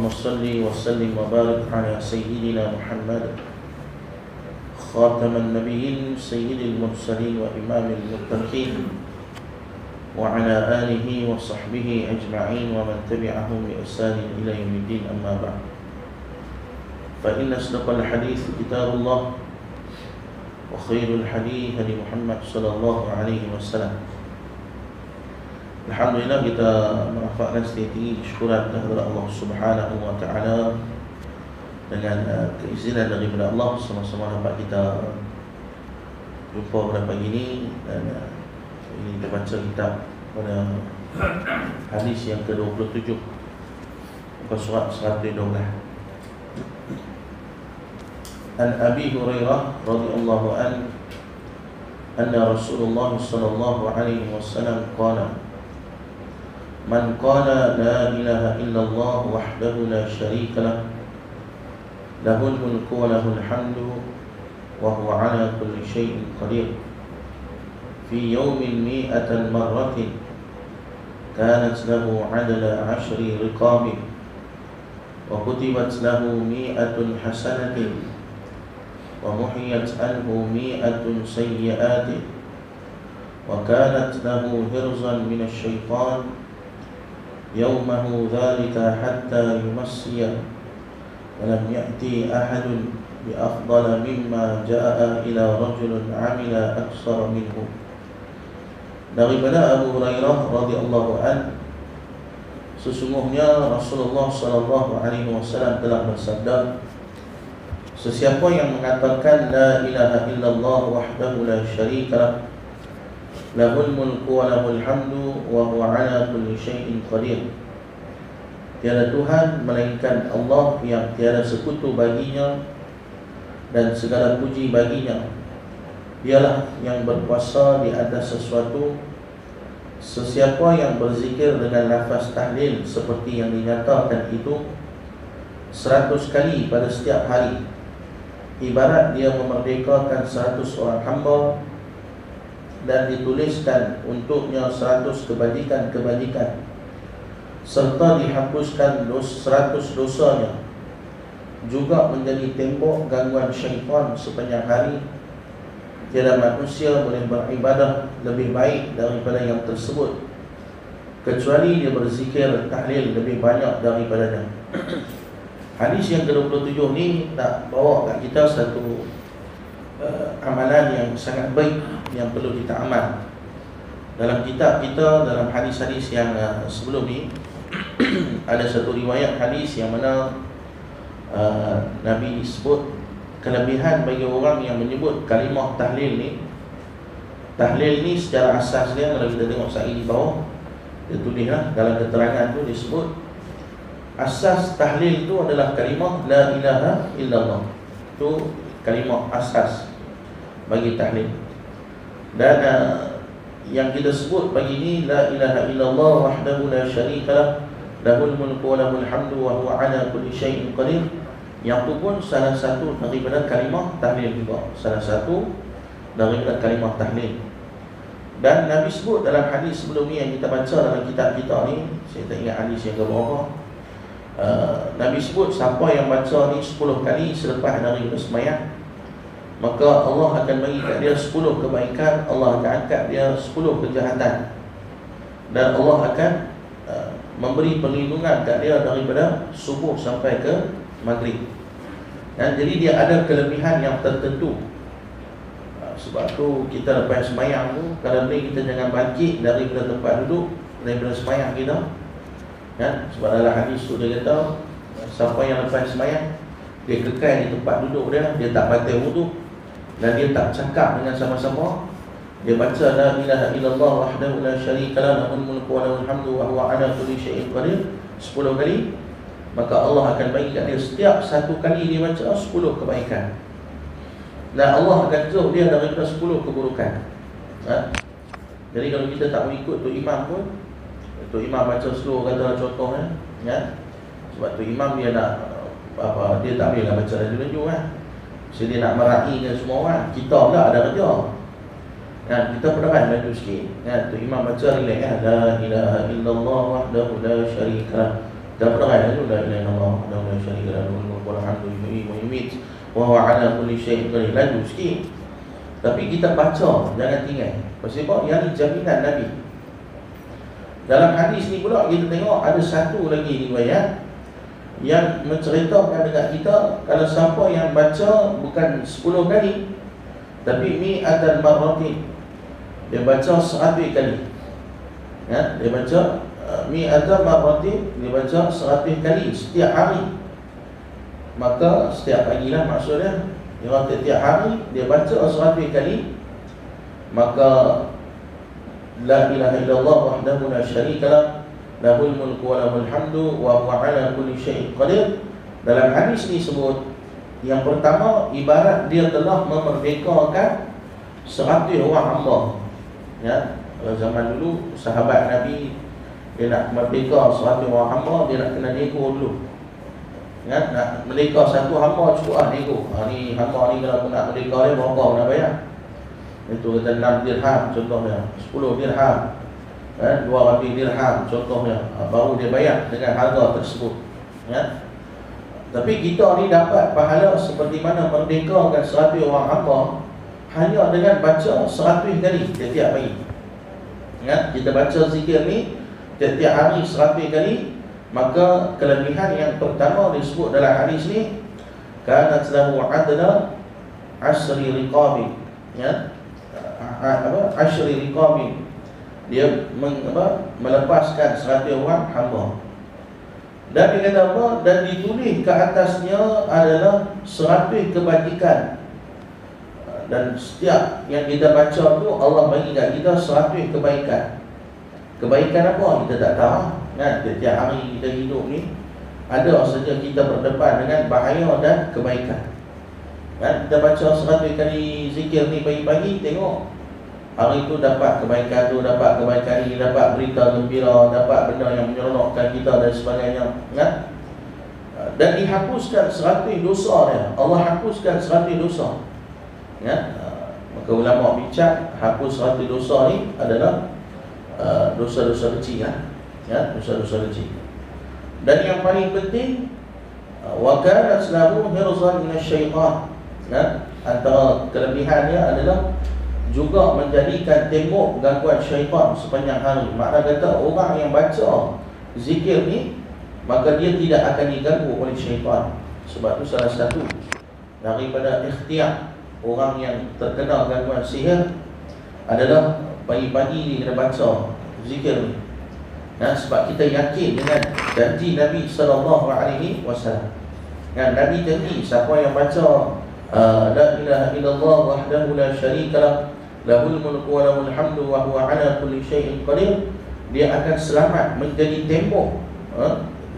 اللهم صل وسلم وبارك على سيدنا محمد خاتم النبيين سيد المرسلين وإمام المتقين وعلى آله وصحبه أجمعين ومن تبعهم بإحسان إلى يوم الدين. أما بعد، فإن أصدق الحديث كتاب الله وخير الحديث هدي محمد صلى الله عليه وسلم. Alhamdulillah, kita merafakkan setinggi syukuran kepada Allah Subhanahu wa taala dengan keizinan daripada Allah sama-sama dapat kita jumpa pada pagi ini. Dan ini kita baca kitab pada hadis yang ke-27 muka surat 112. An Abi Hurairah radhiyallahu anna Rasulullah sallallahu alaihi wasallam qala: Man qala la ilaha illallah wahdahu la syarika lah, lahul mulku wa lahul hamdu wa huwa ala kulli syai'in qadir, fi yawmin mi'atan marratin kanat lahu 'adala 'ashri riqabin wa kutibat lahu mi'atun hasanatin wa muhiyat anhu mi'atun sayyi'atin wa kanat lahu hirzan minasy syaitan yawmahu dhalika hatta yumassiya wa lam ya'ti ahadun bi afdala mimma jaa'a ila rajulun 'amila aktsara minhu. Daripada Abu Hurairah radhiyallahu an, sesungguhnya Rasulullah sallallahu alaihi wasallam telah bersabda, sesiapa yang mengatakan la ilaha illallah wahdahu la syarika lah, lahul mulku wa lahul hamdu wa huwa ala kulli syai'in qadir, tiada Tuhan melainkan Allah yang tiada sekutu baginya dan segala puji baginya. Dialah yang berkuasa di atas sesuatu. Sesiapa yang berzikir dengan lafaz tahlil seperti yang dinyatakan itu 100 kali pada setiap hari, ibarat dia memerdekakan 100 orang hamba dan dituliskan untuknya 100 kebajikan-kebajikan, serta dihapuskan 100 dosanya, juga menjadi tembok gangguan syaitan sepanjang hari. Tiada manusia boleh beribadah lebih baik daripada yang tersebut, kecuali dia berzikir tahlil lebih banyak daripadanya. Hadis yang ke-27 ni nak bawa kat kita satu amalan yang sangat baik yang perlu kita amal. Dalam kitab kita, dalam hadis-hadis yang sebelum ni ada satu riwayat hadis yang mana Nabi sebut kelebihan bagi orang yang menyebut kalimah tahlil ni. Tahlil ni secara asas dia, kalau kita tengok sari di bawah, dia tulislah dalam keterangan tu disebut asas tahlil tu adalah kalimah la ilaha illallah. Tu kalimah asas bagi tahlil. Dan yang kita sebut pagi ni la ilaha illallah wahdahu la syarika lah, lahul mulku wa lahul hamdu wa huwa ala kulli syai'in qadir. Yang tu pun salah satu daripada kalimah tahlil juga, salah satu daripada kalimah tahlil. Dan Nabi sebut dalam hadis sebelum ni yang kita baca dalam kitab kita ni, saya tak ingat hadis yang berapa, Nabi sebut siapa yang baca ni 10 kali selepas daripada sembahyang, maka Allah akan bagi kat dia 10 kebaikan, Allah akan angkat dia 10 kejahatan, dan Allah akan memberi perlindungan kat dia daripada subuh sampai ke maghrib. Dan jadi dia ada kelebihan yang tertentu. Sebab tu kita lepas sembahyang tu, kalau boleh kita jangan bangkit daripada tempat duduk, daripada sembahyang kita, kan? Sebab dalam hadis tu dia kata siapa yang lepas sembahyang dia kekal di tempat duduk dia tak batal wudu dan dia tak cakap dengan sama-sama, dia baca la ilaha illallah wahdahu la syarika lah, lahul mulku wa lahul hamdu wa huwa ala kulli syai'in qadir 10 kali, maka Allah akan bagi kat dia setiap satu kali dia baca 10 kebaikan, dan Allah akan jauh dia daripada 10 keburukan. Jadi kalau kita tak mengikut tu imam pun, tu imam baca slow katalah contohnya, ya. Sebab tu imam dia nak dia tak boleh baca laju-laju kan. So dia nak meraihkan semua orang. Kita pula ada kerja. Kan kita perlahan laju sikit. Kan tu imam baca relax kan. La ilaha illallah wahdahu la syarika lah. Dah perlahan laju la ilaha illallah. ala kulli syai'in qadir. Laju sikit. Tapi kita baca, jangan tinggal. Pasal apa? Yang ni jaminan Nabi. Dalam hadis ni pula kita tengok ada satu lagi riwayat yang menceritakan dekat kita, kalau siapa yang baca bukan 10 kali, tapi mi'atan marratin, dia baca 100 kali. Ya, dia baca mi'atan marratin, dia baca 100 kali setiap hari. Maka setiap pagi lah maksudnya, dia tiap hari dia baca 100 kali, maka la ilaha illallah wahdahu la syarika lah, lahul mulku wa lahul hamdu wa huwa ala kulli syai'in qadir. Dalam hadis ni sebut, yang pertama ibarat dia telah memerdekakan 100 orang hamba. Ya, kalau zaman dulu sahabat Nabi dia nak merdeka 100 orang hamba, dia nak kena nego dulu. Ya, nak merdeka satu hamba cukup nego. Ni hamba ni kalau nak merdeka dia berapa nak bayar? Itu kata 6 dirham contohnya, 10 dirham, 200 dirham contohnya, baru dia bayar dengan harga tersebut. Ya. Tapi kita ni dapat pahala seperti mana merdekakan 100 orang hamba hanya dengan baca 100 kali setiap pagi. Ya, kita baca zikir ni setiap hari 100 kali. Maka kelebihan yang pertama disebut dalam hadis ni, kanat lahu adla asri riqabi. Ya, asri riqabi, dia melepaskan 100 orang hamba. Dan dia kata apa? Dan ditulis ke atasnya adalah 100 kebajikan. Dan setiap yang kita baca tu Allah bagi kat kita 100 kebaikan. Kebaikan apa? Kita tak tahu. Kan, setiap hari kita hidup ni ada saja kita berdepan dengan bahaya dan kebaikan. Kan, kita baca 100 kali zikir ni pagi-pagi, tengok hari tu dapat kebaikan tu, dapat kebaikan ni, dapat berita gembira, dapat benda yang menyeronokkan kita dan sebagainya. Kan? Dan dihapuskan 100 dosa dia. Allah hapuskan 100 dosa. Ya? Maka ulama bincang hapus 100 dosa ni adalah dosa-dosa kecil. Ya, dosa-dosa kecil. Dan yang paling penting, wa kana lahu hirzan minasyaitan. Ya, antara kelebihannya adalah juga menjadikan tembok gangguan syaitan sepanjang hari. Makna kata orang yang baca zikir ni, maka dia tidak akan diganggu oleh syaitan. Sebab tu salah satu daripada ikhtiar orang yang terkena gangguan sihir adalah pagi-pagi ni kena baca zikir ni. Nah, sebab kita yakin dengan janji Nabi SAW. Kan, Nabi janji siapa yang baca la ilaha illallah wahdahu la syarika lah, lahul mulku wa lahul hamdu wa huwa ala kulli syai'in qadir, dia akan selamat menjadi tembok.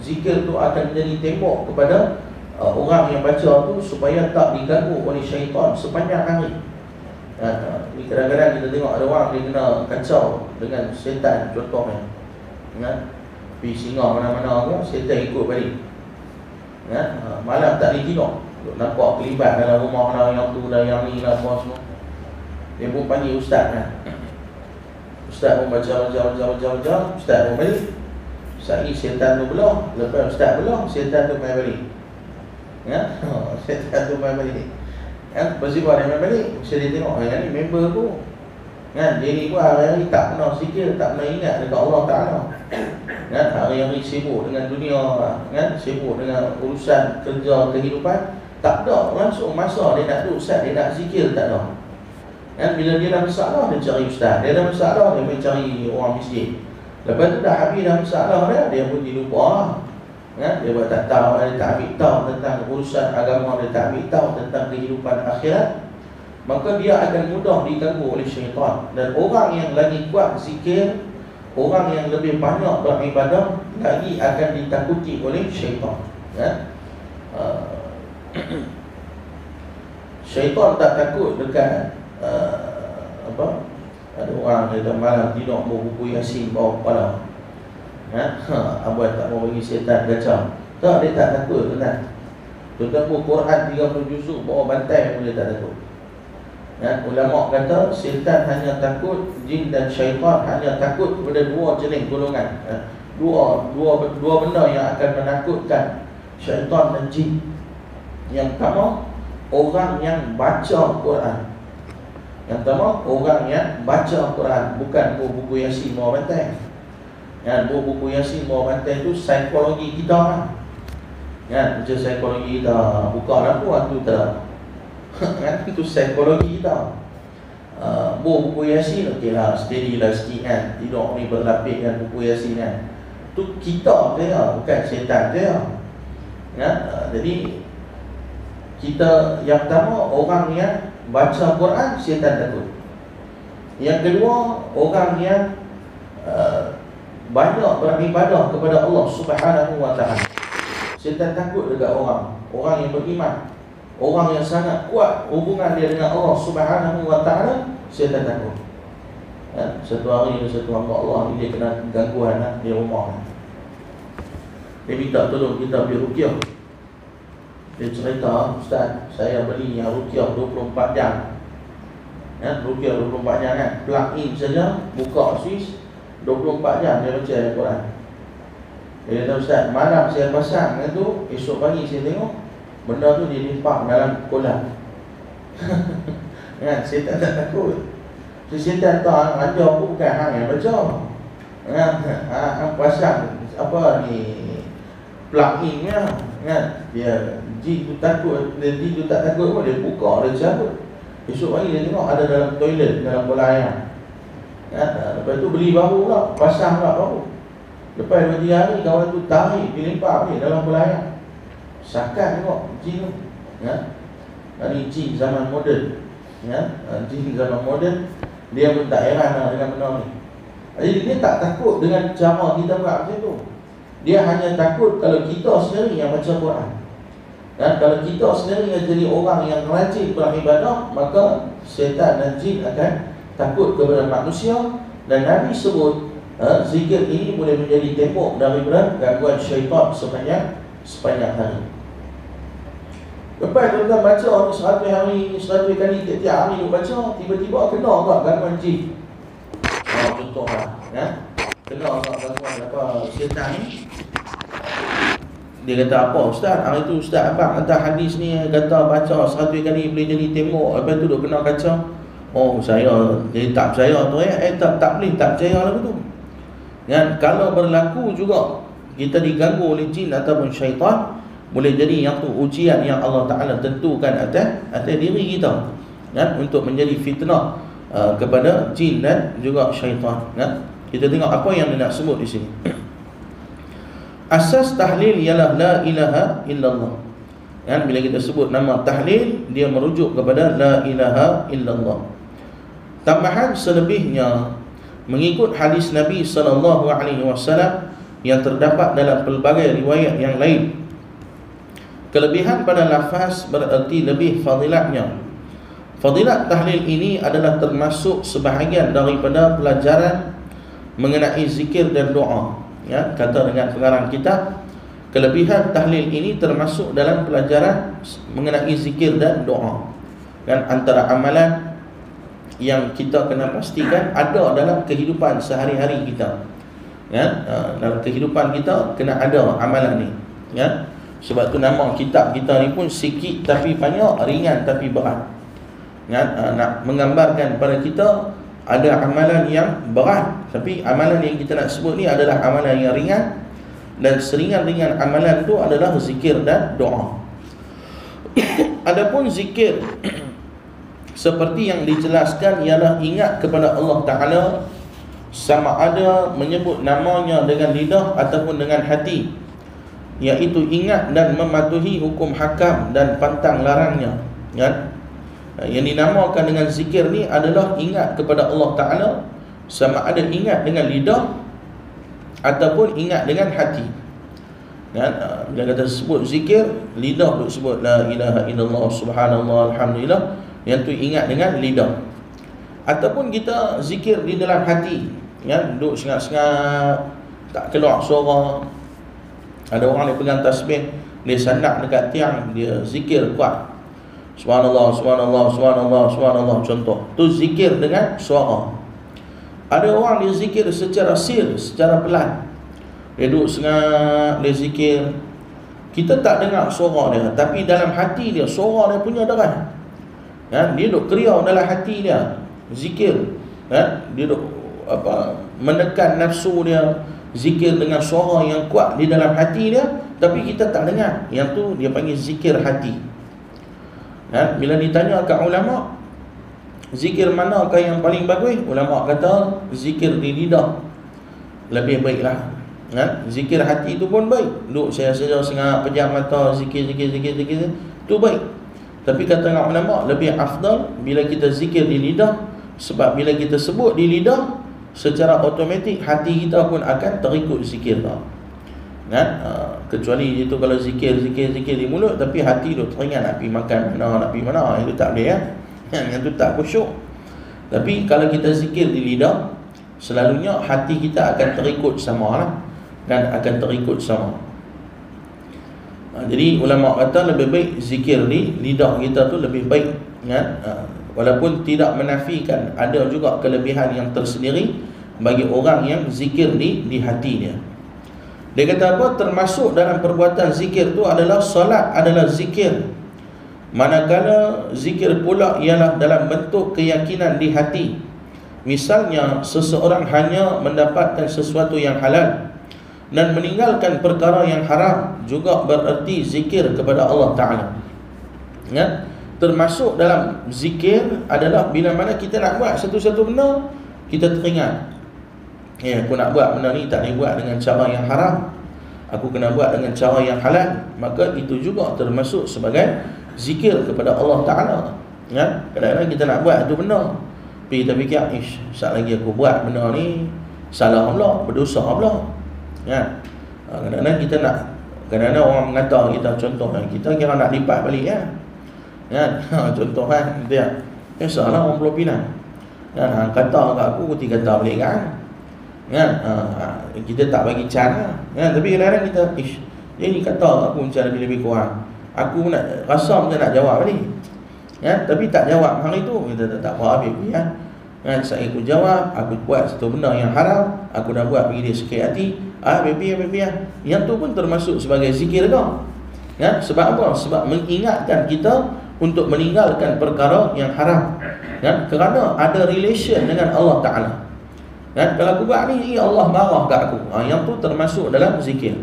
Zikir tu akan menjadi tembok kepada orang yang baca tu supaya tak diganggu oleh syaitan sepanjang hari. Ni kadang-kadang kita tengok ada orang dia kena kacau dengan syaitan contohnya. Kan? Pergi singgah mana-mana ke, syaitan ikut balik. Kan? Malam tak boleh tidur, nampak kelibat dalam rumah lah, yang tu dah, yang ni lah, apa semua. Dia pun panggil ustaz kan. Ustaz pun baca, ustaz pun balik. Sehari syaitan tu belah, lepas ustaz belah, syaitan tu main balik. Kan? Syaitan tu main balik. Kan? Bersibah dia main balik. Mesti dia tengok, yang ni member tu. Kan? Dia ni pun hari-hari tak pernah zikir, tak pernah ingat dekat Allah Ta'ala. Kan? Hari-hari sibuk dengan dunia, kan? Sibuk dengan urusan kerja, kehidupan. Tak ada langsung masa dia nak duduk ustaz, dia nak zikir, tak ada. Kan? Bila dia dah masalah, dia cari ustaz. Dia dah masalah, dia pergi cari orang masjid. Lepas tu dah habis dah masalah dia pun dilupa. Kan? Dia buat tak tahu, dia tak ambil tahu tentang urusan agama, dia tak ambil tahu tentang kehidupan akhirat. Maka dia akan mudah diganggu oleh syaitan. Dan orang yang lagi kuat zikir, orang yang lebih banyak beribadah, lagi akan ditakuti oleh syaitan. Ya? Syaitan tak takut dekat apa? Ada orang dia dah malam tidur bawa buku Yasin bawa kepala. Abang tak mau bagi syaitan kacau. Tak, dia tak takut tenang. Terutama Quran 30 juzuk bawa bantai pun dia tak takut. Ulama kata syaitan hanya takut, jin dan syaitan hanya takut kepada dua jenis golongan. Dua benda yang akan menakutkan syaitan dan jin. Yang pertama, orang yang baca Quran. Yang pertama, orang yang baca Quran, bukan buku Yasin mau bantai. Yang buku Yasin mau bantai itu psikologi kita kan. Kan macam psikologi kita, buka lampu tu tak. Kan itu psikologi kita. Buku Yasin okeylah, steady lah sikit kan. Tidur ni berlapis kan buku Yasin kan. Tu kita dia, bukan syaitan dia. Jadi kita yang pertama, orang yang baca Quran, syaitan takut. Yang kedua, orang yang banyak beribadah kepada Allah Subhanahu wa ta'ala, syaitan takut dekat orang yang beriman, orang yang sangat kuat hubungan dia dengan Allah Subhanahu wa ta'ala, syaitan takut. Satu hari satu hamba Allah ni dia kena gangguan di rumah. Dia minta tolong kita pergi ruqyah. Dia cerita, Ustaz, saya beli yang ruqyah 24 jam. Ruqyah 24 jam kan, plug in saja, buka switch 24 jam dia baca Al-Quran. Dia kata, Ustaz, malam saya pasang tu, esok pagi saya tengok benda tu dilimpah dalam kolam. Kan, syaitan tak takut. Syaitan tahu ajar pun bukan hang yang baca. Hang pasang apa ni, plug in nya kan, dia jin tu takut, dia jin tu tak takut pun dia buka, dia cabut. Esok pagi dia tengok ada dalam toilet, dalam bola air. Lepas tu beli baru pula, pasang pula baru. Lepas 2-3 hari kawan tu tarik dilimpah ni dalam bola air. Sakat tengok jin tu. Ini jin zaman moden. Jin zaman moden, dia pun tak heran dengan benda ni. Jadi dia tak takut dengan cara kita buat macam tu. Dia hanya takut kalau kita sendiri yang baca Quran. Dan kalau kita sendiri yang jadi orang yang rajin beribadah, maka syaitan dan jin akan takut kepada manusia. Dan Nabi sebut zikir ini boleh menjadi tembok daripada gangguan syaitan sepanjang hari. Lepas tuan-tuan baca 100 hari, 100 kali tiap-tiap hari baca, tiba-tiba kena tak gangguan jin. Contohlah, kena tak gangguan apa syaitan ni. Dia kata, apa Ustaz? Hari tu Ustaz abang hantar hadis ni, kata baca 100 kali boleh jadi tembok. Lepas tu duk kena kaca. Oh, saya jadi tak percaya tu tak boleh tak percaya lah tu. Dan kalau berlaku juga kita diganggu oleh jin ataupun syaitan, boleh jadi yang tu ujian yang Allah Ta'ala tentukan atas diri kita, untuk menjadi fitnah kepada jin dan juga syaitan. Kita tengok apa yang dia nak sebut di sini. Asas tahlil ialah la ilaha illallah. Bila kita sebut nama tahlil, dia merujuk kepada la ilaha illallah. Tambahan selebihnya mengikut hadis Nabi SAW yang terdapat dalam pelbagai riwayat yang lain. Kelebihan pada lafaz bererti lebih fadilatnya. Fadilat tahlil ini adalah termasuk sebahagian daripada pelajaran mengenai zikir dan doa. Kata dengan pengarang kitab, kelebihan tahlil ini termasuk dalam pelajaran mengenai zikir dan doa. Dan antara amalan yang kita kena pastikan ada dalam kehidupan sehari-hari kita. Dalam kehidupan kita kena ada amalan ni. Sebab tu nama kitab kita ni pun sikit tapi banyak, ringan tapi berat. Nak menggambarkan pada kita ada amalan yang berat, tapi amalan yang kita nak sebut ni adalah amalan yang ringan. Dan seringan-ringan amalan tu adalah zikir dan doa. Adapun zikir seperti yang dijelaskan ialah ingat kepada Allah Ta'ala, sama ada menyebut namanya dengan lidah ataupun dengan hati, iaitu ingat dan mematuhi hukum hakam dan pantang larangnya. Yang dinamakan dengan zikir ni adalah ingat kepada Allah Ta'ala, sama ada ingat dengan lidah ataupun ingat dengan hati. Bila kata sebut zikir, lidah duk sebut la ilaha illallah subhanallah alhamdulillah, yang tu ingat dengan lidah. Ataupun kita zikir di dalam hati, duduk sengat-sengat, tak keluar suara. Ada orang dia pegang tasbih, dia sandak dekat tiang, dia zikir kuat, subhanallah, subhanallah, subhanallah, subhanallah, contoh. Tu zikir dengan suara. Ada orang dia zikir secara sir, secara pelan. Dia duduk sengat, dia zikir. kita tak dengar suara dia, tapi dalam hati dia suara dia punya deras. Dia duk kriau dalam hati dia, zikir. Dia duk menekan nafsu dia, zikir dengan suara yang kuat di dalam hati dia, tapi kita tak dengar. Yang tu dia panggil zikir hati. Bila ditanya kat ulama, zikir manakah yang paling bagus? Ulama kata zikir di lidah lebih baiklah. Zikir hati tu pun baik. Duduk saya saja sengat, pejam mata, zikir tu baik. Tapi kata ulama, lebih afdal bila kita zikir di lidah. Sebab bila kita sebut di lidah, secara automatik hati kita pun akan terikut zikir tu. Kecuali itu kalau zikir di mulut, tapi hati tu teringat nak pergi makan mana, nak pergi mana, itu tak boleh. Yang tu tak khusyuk. Tapi kalau kita zikir di lidah, selalunya hati kita akan terikut sama lah, dan akan terikut sama. Jadi ulama kata lebih baik zikir di lidah kita tu lebih baik. Walaupun tidak menafikan ada juga kelebihan yang tersendiri bagi orang yang zikir di hati dia. Dia kata apa? Termasuk dalam perbuatan zikir tu adalah salat adalah zikir. Manakala zikir pula ialah dalam bentuk keyakinan di hati. Misalnya seseorang hanya mendapatkan sesuatu yang halal dan meninggalkan perkara yang haram, juga bererti zikir kepada Allah Ta'ala. Termasuk dalam zikir adalah bila mana kita nak buat satu-satu benda, kita teringat, aku nak buat benda ni tak boleh buat dengan cara yang haram, aku kena buat dengan cara yang halal. Maka itu juga termasuk sebagai zikir kepada Allah Ta'ala. Kadang-kadang kita nak buat itu benda, tapi kita fikir, sekejap lagi aku buat benda ni salah pula, berdosa pula. Kadang-kadang kita nak, kadang-kadang orang mengata kita, contohnya kita kira nak lipat balik contoh dia salah orang Pulau Pinang, kata kat aku tiga kata balik kita tak bagi can tapi kadang-kadang kita dia ni kata aku macam lebih kurang, aku nak rasa macam nak jawab balik, tapi tak jawab hari tu, kita tak apa habis saya aku jawab, aku buat satu benda yang haram, aku dah buat bagi dia sakit hati, yang tu pun termasuk sebagai zikir kau. Sebab apa? Sebab mengingatkan kita untuk meninggalkan perkara yang haram, kerana ada relation dengan Allah Ta'ala. Kalau aku buat ni, Allah marah kat aku, yang tu termasuk dalam zikir.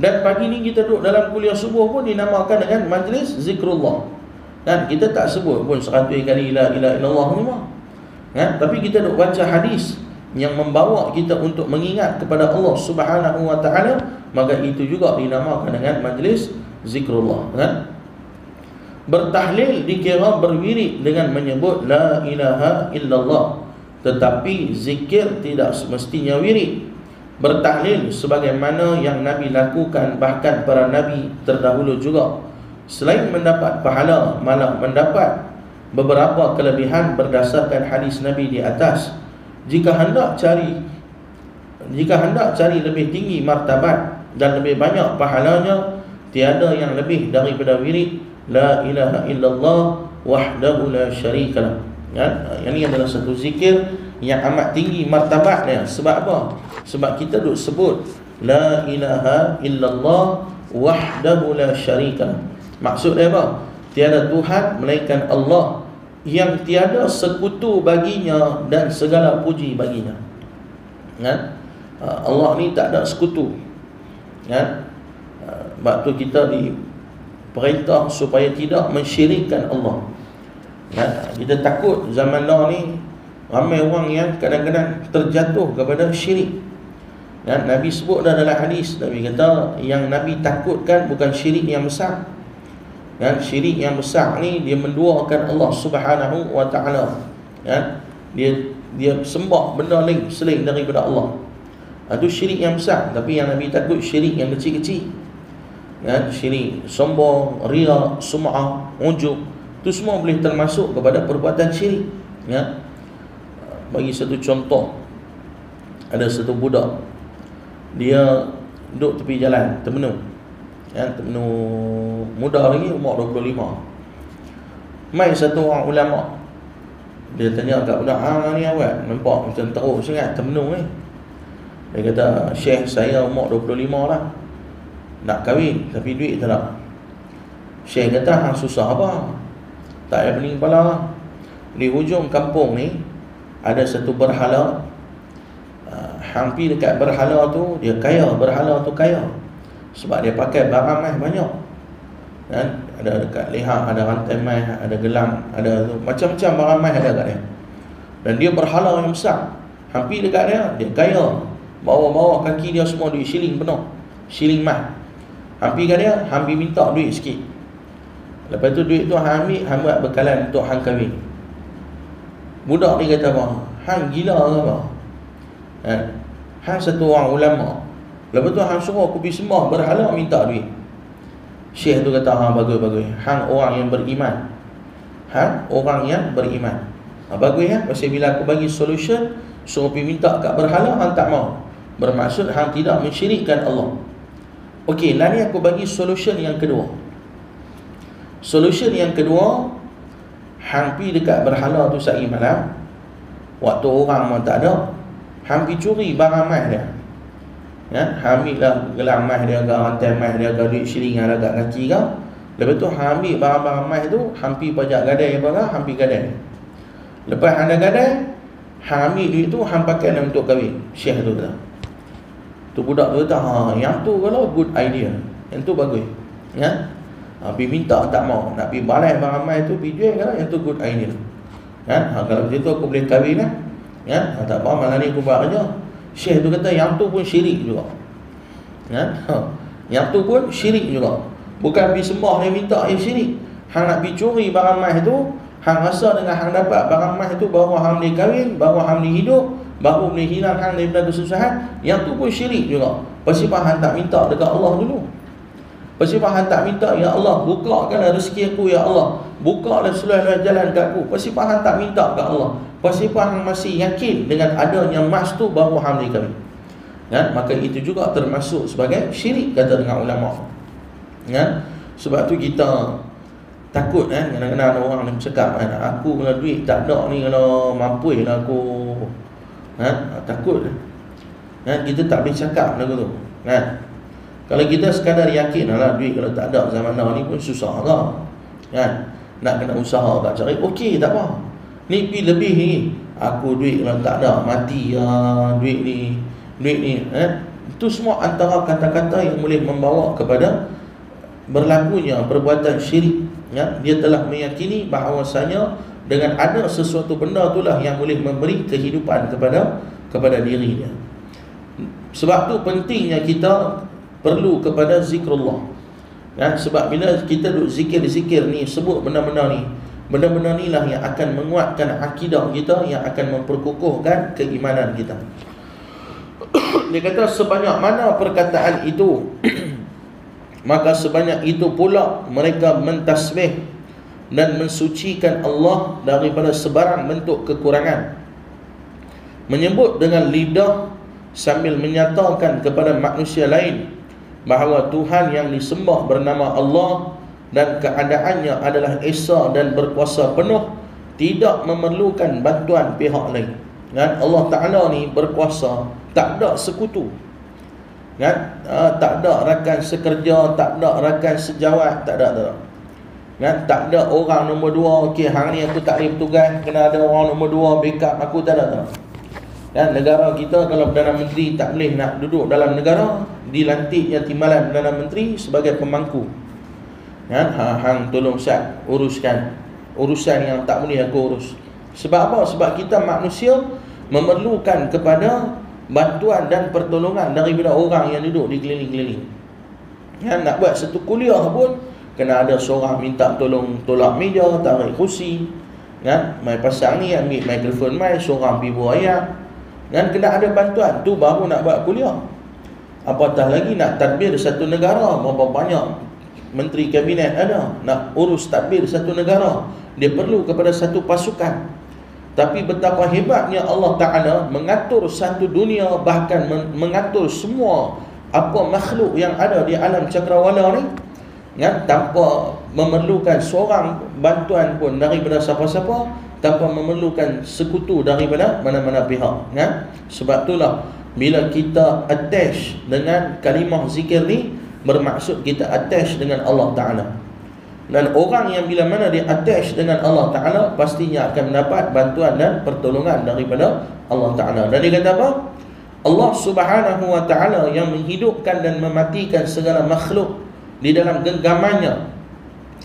Dan pagi ni kita duduk dalam kuliah subuh pun dinamakan dengan majlis zikrullah. Kita tak sebut pun 100 kali la ilaha illallah ni mah. Tapi kita duk baca hadis yang membawa kita untuk mengingat kepada Allah Subhanahu wa Ta'ala, maka itu juga dinamakan dengan majlis zikrullah. Bertahlil dikira berwirid dengan menyebut la ilaha illallah, tetapi zikir tidak semestinya wirid. Bertahlil sebagaimana yang Nabi lakukan, bahkan para Nabi terdahulu juga, selain mendapat pahala, malah mendapat beberapa kelebihan berdasarkan hadis Nabi di atas. Jika hendak cari lebih tinggi martabat dan lebih banyak pahalanya, tiada yang lebih daripada wirid la ilaha illallah wahdahu la syarikalah. Yang ini adalah satu zikir yang amat tinggi martabatnya. Sebab apa? Sebab kita duk sebut la ilaha illallah wahdahu la syarikalah. Maksudnya apa? Tiada Tuhan melainkan Allah, yang tiada sekutu baginya dan segala puji baginya. Allah ni tak ada sekutu. Sebab tu kita diperintah supaya tidak mensyirikkan Allah. Kita takut zaman now ni ramai orang yang kadang-kadang terjatuh kepada syirik. Nabi sebut dah dalam hadis, Nabi kata yang Nabi takutkan bukan syirik yang besar. Syirik yang besar ni dia menduakan Allah Subhanahu wa Ta'ala. Dia sembah benda lain selain daripada Allah. Itu syirik yang besar. Tapi yang Nabi takut syirik yang kecil-kecil. Syirik sombong, riya, sum'ah, ujub, itu semua boleh termasuk kepada perbuatan syirik. Bagi satu contoh, ada satu budak, dia duduk tepi jalan, termenung, termenung, muda lagi, umur 25. Mai satu orang ulama, dia tanya kat budak, ni awak nampak macam teruk sangat termenung ni. Dia kata, Syekh, saya umur 25 lah. nak kahwin tapi duit tak nak. Syekh kata hang susah apa? Tak ada pening kepala. Di hujung kampung ni ada satu berhala. Hang pi dekat berhala tu, dia kaya, berhala tu kaya. Sebab dia pakai barang mai banyak. Kan? Ada dekat leher, ada rantai mai, ada gelang, ada tu, macam-macam barang mai ada kat dia. Dan dia berhala yang besar. Hang pi dekat dia, dia kaya. Bawah-bawah kaki dia semua duit shilling penuh. Shilling mai. Hang pi kat dia, hang pi minta duit sikit. Lepas tu duit tu hang ambil, hang buat bekalan untuk hang kahwin. Budak ni kata apa? Hang gila ke apa? Hang satu orang ulama. Lepas tu hang suruh aku pergi sembah berhala minta duit. Syekh tu kata, bagus. Hang orang yang beriman. Hang orang yang beriman. Bagus ya. Pasal bila aku bagi solution, suruh pergi minta kat berhala, hang tak mau. Bermaksud hang tidak mensyirikkan Allah. Okey, lah ni aku bagi solution yang kedua. Solution yang kedua, hang pergi dekat berhala tu sehari malam, waktu orang pun tak ada, hang pergi curi barang mas dia. Ya, hang ambil lah gelang mas dia, rantai mas dia, duit shilling ada kat kaki ke. Lepas tu hang ambil barang-barang mas tu, hang pergi pajak gadai apa ke, hang pergi gadai. Lepas hang dah gadai, hang ambil duit tu, hang pakai untuk kahwin. Syekh tu kata. Tu budak tu kata, yang tu kalau good idea, yang tu bagus. Ya. Pergi minta tak mau, nak pergi balai barang mas tu, pergi jual kan, yang tu good idea. Kan? Kalau macam tu aku boleh kahwin kan? Kan? Tak apa, malam ni aku buat kerja. Syekh tu kata yang tu pun syirik juga. Kan? Yang tu pun syirik juga. Bukan pergi sembah dia minta yang syirik. Hang nak pergi curi barang mas tu, hang rasa dengan hang dapat barang mas tu baru hang boleh kahwin, baru hang boleh hidup, baru boleh hilang hang daripada kesusahan. Yang tu pun syirik juga. Pasal hang tak minta dekat Allah dulu. Pasal hang tak minta, ya Allah, bukakanlah rezeki aku, ya Allah, bukalah seluruh jalan kat aku. Pasal hang tak minta kat Allah. Pasal hang masih yakin dengan adanya mas tu baru hang boleh kahwin. Kan? Maka itu juga termasuk sebagai syirik, kata dengan ulama. Kan? Sebab tu kita takut kan, kadang-kadang ada orang yang bercakap kan, aku kena duit tak ada ni, kalau mampu lah aku. Kan? Takut kan? Kita tak boleh cakap lagu tu. Kan? Kalau kita sekadar yakin lah duit kalau tak ada zaman now ni pun susah lah. Kan? Nak kena usaha tak cari, okey tak apa. Ni pi lebih ni. Aku duit kalau tak ada mati lah, duit ni. Itu semua antara kata-kata yang boleh membawa kepada berlakunya perbuatan syirik. Ya? Dia telah meyakini bahawasanya dengan ada sesuatu benda itulah yang boleh memberi kehidupan kepada diri dia. Sebab tu pentingnya kita perlu kepada zikrullah. Ya? Sebab bila kita duk zikir-zikir ni, sebut benda-benda ni, benda-benda ni lah yang akan menguatkan akidah kita, yang akan memperkukuhkan keimanan kita. Dia kata sebanyak mana perkataan itu maka sebanyak itu pula mereka mentasbih dan mensucikan Allah daripada sebarang bentuk kekurangan, menyebut dengan lidah sambil menyatakan kepada manusia lain bahawa Tuhan yang disembah bernama Allah dan keadaannya adalah esa dan berkuasa penuh, tidak memerlukan bantuan pihak lain. Kan? Allah Ta'ala ni berkuasa, tak ada sekutu. Kan? Tak ada rakan sekerja, tak ada rakan sejawat, tak ada. Kan? Tak ada orang nombor dua, okey hang ni aku tak boleh bertugas, kena ada orang nombor dua backup aku, tak ada. Kan? Negara kita kalau Perdana Menteri tak boleh nak duduk dalam negara, dilantiknya timbalan Perdana Menteri sebagai pemangku. Kan? Hang tolong Syed uruskan urusan yang tak boleh aku urus. Sebab apa? Sebab kita manusia memerlukan kepada bantuan dan pertolongan daripada orang yang duduk di keliling-keliling. Kan? Nak buat satu kuliah pun kena ada seorang minta tolong tolak meja, tarik kursi. Kan? Mai pasang ni, ambil mikrofon mai, seorang pergi buat ayat. Kan? Kena ada bantuan, tu baru nak buat kuliah. Apatah lagi nak tadbir satu negara, berapa banyak menteri kabinet ada, nak urus tadbir satu negara, dia perlu kepada satu pasukan. Tapi betapa hebatnya Allah Ta'ala mengatur satu dunia, bahkan mengatur semua apa makhluk yang ada di alam cakrawala ni, kan? Tanpa memerlukan seorang bantuan pun daripada siapa-siapa, tanpa memerlukan sekutu daripada mana-mana pihak. Kan? Sebab itulah bila kita attach dengan kalimah zikir ni, bermaksud kita attach dengan Allah Ta'ala. Dan orang yang bila mana dia attach dengan Allah Ta'ala, pastinya akan mendapat bantuan dan pertolongan daripada Allah Ta'ala. Dan dia kata apa? Allah Subhanahu Wa Ta'ala yang menghidupkan dan mematikan segala makhluk di dalam genggamannya.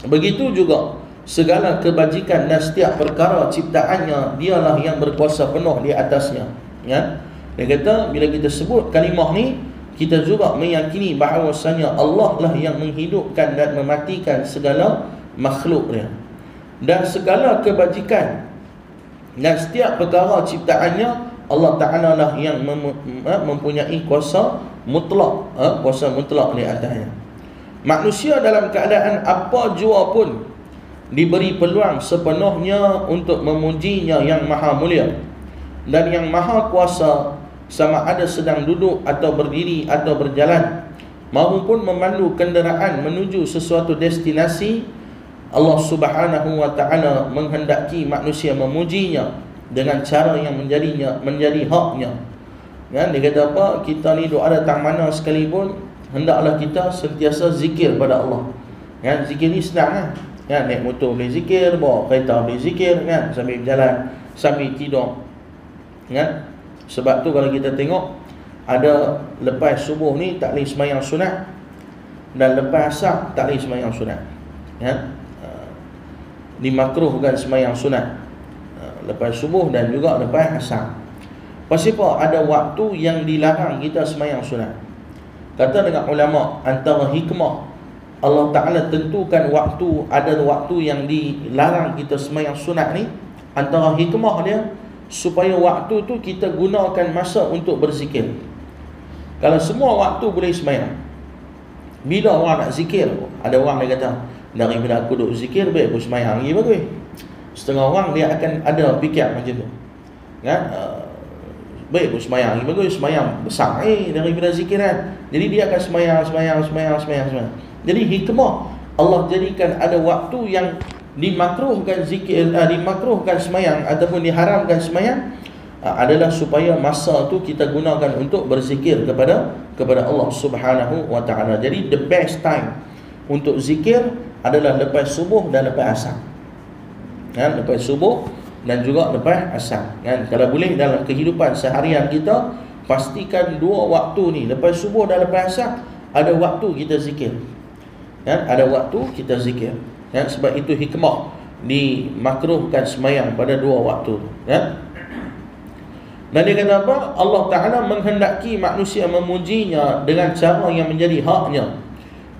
Begitu juga segala kebajikan dan setiap perkara ciptaannya, dialah yang berkuasa penuh di atasnya. Ya? Dia kata bila kita sebut kalimah ni, kita juga meyakini bahawasanya Allah lah yang menghidupkan dan mematikan segala makhluk dia. Dan segala kebajikan dan setiap perkara ciptaannya, Allah Ta'ala lah yang mempunyai kuasa mutlak, kuasa mutlak di atasnya. Manusia dalam keadaan apa jua pun diberi peluang sepenuhnya untuk memujinya yang maha mulia dan yang maha kuasa, sama ada sedang duduk atau berdiri atau berjalan maupun memandu kenderaan menuju sesuatu destinasi. Allah Subhanahu Wa Ta'ala menghendaki manusia memujinya dengan cara yang menjadi haknya. Kan dia kata apa? Kita ni duk ada tang mana sekalipun, hendaklah kita sentiasa zikir pada Allah. Kan zikir ni senang kan? Kan naik motor boleh zikir, bawa kereta boleh zikir kan, sambil berjalan, sambil tidur. Kan? Sebab tu kalau kita tengok, ada lepas subuh ni tak boleh sembahyang sunat, dan lepas asar tak boleh sembahyang sunat. Kan? Dimakruhkan sembahyang sunat lepas subuh dan juga lepas asar. Pasal apa? Ada waktu yang dilarang kita sembahyang sunat. Kata dengan ulama, antara hikmah Allah Ta'ala tentukan waktu, ada waktu yang dilarang kita sembahyang sunat ni, antara hikmah dia supaya waktu tu kita gunakan masa untuk berzikir. Kalau semua waktu boleh sembahyang, bila orang nak zikir, ada orang dia kata, daripada aku duduk zikir, baik aku sembahyang lagi bagus. Setengah orang dia akan ada fikir macam tu kan, baik aku sembahyang lagi bagus, sembahyang besar daripada zikiran. Jadi dia akan sembahyang. Jadi hikmah Allah jadikan ada waktu yang dimakruhkan zikir, dimakruhkan sembahyang ataupun diharamkan sembahyang, adalah supaya masa tu kita gunakan untuk berzikir kepada Allah Subhanahu Wa Ta'ala. Jadi the best time untuk zikir adalah lepas subuh dan lepas asar. Kan, lepas subuh dan juga lepas asar. Kan, kalau boleh dalam kehidupan seharian kita, pastikan dua waktu ni, lepas subuh dan lepas asar, ada waktu kita zikir. Kan, ada waktu kita zikir. Kan, sebab itu hikmah dimakruhkan sembahyang pada dua waktu. Kan? Dan dia kata apa? Allah Ta'ala menghendaki manusia memujinya dengan cara yang menjadi haknya.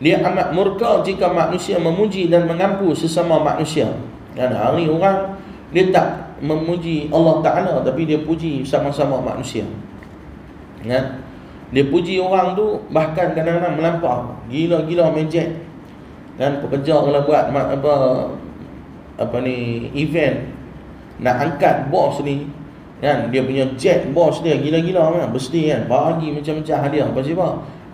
Dia amat murka jika manusia memuji dan mengampu sesama manusia. Dan hari orang dia tak memuji Allah Ta'ala, tapi dia puji sama-sama manusia. Kan? Dia puji orang tu bahkan kadang-kadang melampau, gila-gila mejek. Kan, pekerja kalau buat apa ni event, nak angkat bos ni kan, dia punya jet bos dia gila-gila kan, mesti kan bagi macam-macam hadiah. Pasal apa?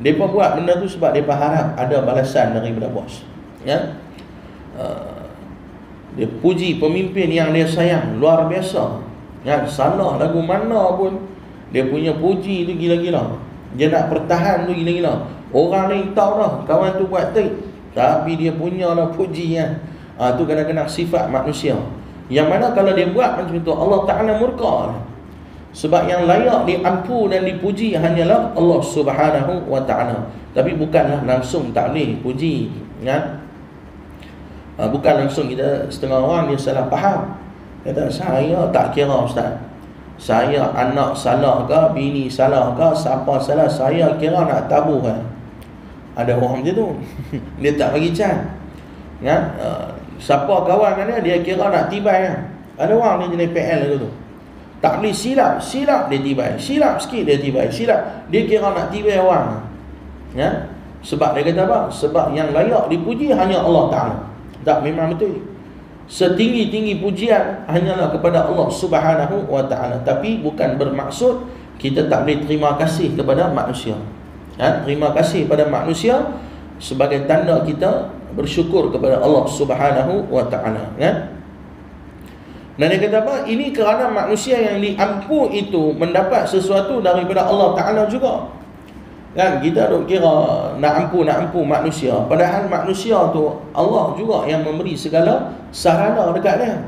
Depa buat benda tu sebab depa harap ada balasan daripada bos. Kan? Dia puji pemimpin yang dia sayang luar biasa. Kan, salah lagu mana pun dia punya puji tu gila-gila. Dia nak pertahan tu gila-gila. Orang ni tahu dah kawan tu buat trik, tapi dia punya lah puji kan. Tu kadang-kadang sifat manusia, yang mana kalau dia buat macam itu, Allah Ta'ala murka. Sebab yang layak diampu dan dipuji hanyalah Allah Subhanahu Wa Ta'ala. Tapi bukanlah langsung tak boleh puji kan? Bukan langsung. Kita setengah orang dia salah faham, kata saya tak kira ustaz, saya anak salah ke, bini salah ke, siapa salah, saya kira nak tabuh kan. Ada orang macam tu. Dia tak bagi can kan? Siapa kawan kan dia kira nak tibai kan? Ada orang dia jenis PL tu, tak boleh silap dia tibai, silap sikit dia tibai, silap dia kira nak tibai orang kan? Sebab dia kata apa? Sebab yang layak dipuji hanya Allah Ta'ala. Tak, memang betul. Setinggi-tinggi pujian hanyalah kepada Allah Subhanahu Wa Ta'ala. Tapi bukan bermaksud kita tak boleh terima kasih kepada manusia. Terima kasih pada manusia sebagai tanda kita bersyukur kepada Allah Subhanahu Wa Ta'ala. Dan dia kata apa? Ini kerana manusia yang diampu itu mendapat sesuatu daripada Allah Ta'ala juga. Kan kita duk kira nak ampu manusia, padahal manusia tu Allah juga yang memberi segala sarana dekat dia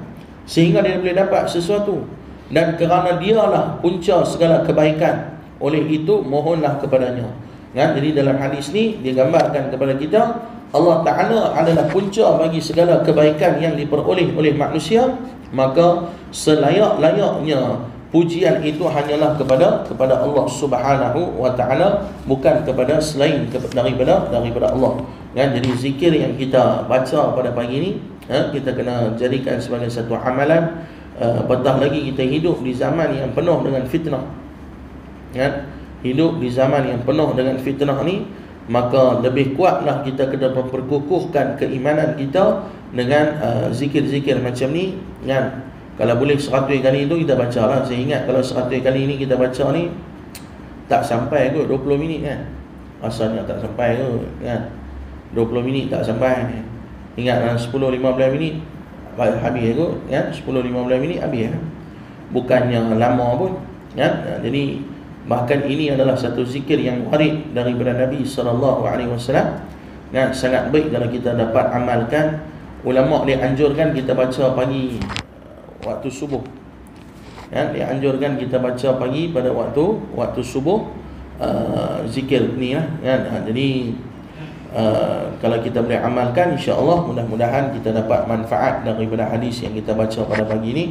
sehingga dia boleh dapat sesuatu, dan kerana dialah punca segala kebaikan, oleh itu mohonlah kepadanya. Kan? Jadi dalam hadis ni dia gambarkan kepada kita Allah Ta'ala adalah punca bagi segala kebaikan yang diperoleh oleh manusia, maka selayak-layaknya pujian itu hanyalah kepada Allah Subhanahu wa Ta'ala, bukan kepada selain daripada Allah. Kan? Jadi zikir yang kita baca pada pagi ni, kita kena jadikan sebagai satu amalan. Apatah lagi kita hidup di zaman yang penuh dengan fitnah. Kan? Hidup di zaman yang penuh dengan fitnah ni, maka lebih kuatlah kita kena memperkukuhkan keimanan kita dengan zikir-zikir macam ni. Kan? Kalau boleh 100 kali itu kita baca lah. Saya ingat kalau 100 kali ni kita baca ni, tak sampai kot 20 minit kan. Rasanya tak sampai kot kan. 20 minit tak sampai. Ingat 10-15 minit habis kot kan. 10-15 minit habis kan. Bukannya lama pun kan. Jadi bahkan ini adalah satu zikir yang warid daripada Nabi SAW kan. Sangat baik kalau kita dapat amalkan. Ulama dia anjurkan kita baca pagi waktu subuh. Kan? Dia anjurkan kita baca pagi pada waktu subuh zikir ni lah. Kan? Jadi kalau kita boleh amalkan, insya-Allah mudah-mudahan kita dapat manfaat daripada hadis yang kita baca pada pagi ni.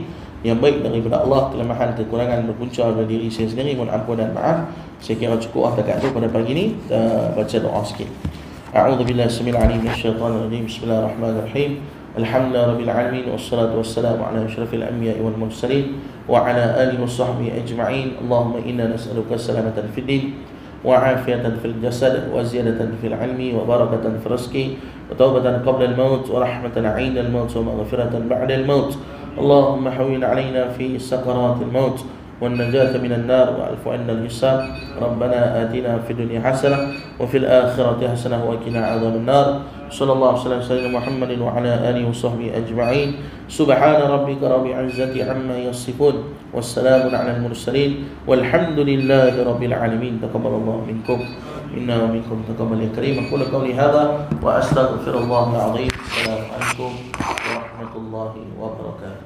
Yang baik daripada Allah, kelemahan kekurangan berpunca dari diri saya sendiri, mohon ampun dan maaf. Saya kira cukup setakat tu pada pagi ni. Kita baca doa sikit. A'udzubillahi samil alim minasyaitonir rajim. Bismillahirrahmanirrahim. Alhamdulillah rabbil alamin, wassalatu wassalamu ala asyrafil anbiya'i wal mursalin wa ala alihi washabbihi ajma'in. Allahumma inna nas'aluka salamatan fid din wa 'afiyatan fil jasad wa ziyadatan fil 'ilmi wa barakatan fil rizqi wa taubatan qabla al maut wa rahmatan 'inda al maut wa maghfiratan ba'da al maut. Allahumma hawwin 'alaina fi sakaratil maut والنجاة من النار وأعف عنا الحساب. ربنا آتنا في الدنيا حسنة وفي الآخرة حسنة وقنا عذاب النار. صلى الله عليه وسلم سيدنا محمد وعلى آله وصحبه أجمعين. سبحان ربك رب العزة عما يصفون والسلام على المرسلين والحمد لله رب العالمين. تقبل الله منكم إنا ومنكم تقبل يا كريم. أقول قولي هذا وأستغفر الله العظيم. السلام عليكم ورحمة الله وبركاته.